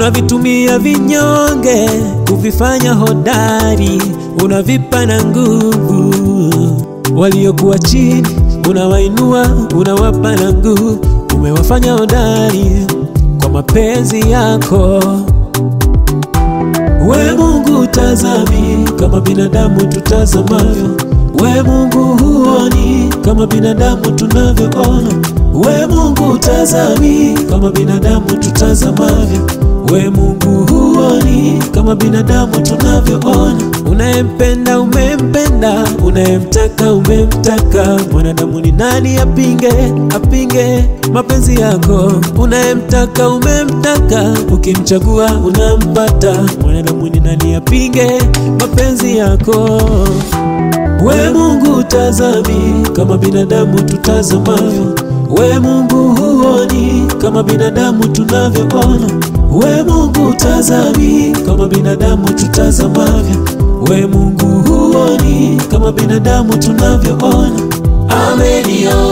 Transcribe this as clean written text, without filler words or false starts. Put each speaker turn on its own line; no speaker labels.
Unavitumia vinyonge kuvifanya hodari, unavipa na nguvu. Waliokuwa chini unawainua, unawapa na nguvu. Umewafanya hodari kwa mapenzi yako. We Mungu tazami kama binadamu tutazamavyo. We Mungu huoni kama binadamu tunavyoona. We Mungu tazami kama binadamu tutazamavyo. We Mungu huoni kama binadamu tunavyoona. Unayempenda umempenda, unayemtaka umemtaka. Mwanadamu ni nani apinge mapenzi yako? Unayemtaka umemtaka, ukimchagua unampata. Mwanadamu ni nani apinge mapenzi yako? We Mungu tazami kama binadamu tutazamavyo. We Mungu huoni kama binadamu tunavyoona. We Mungu tazami kama binadamu tutazamavyo. We Mungu huoni kama binadamu tunavyoona. Ameniokoa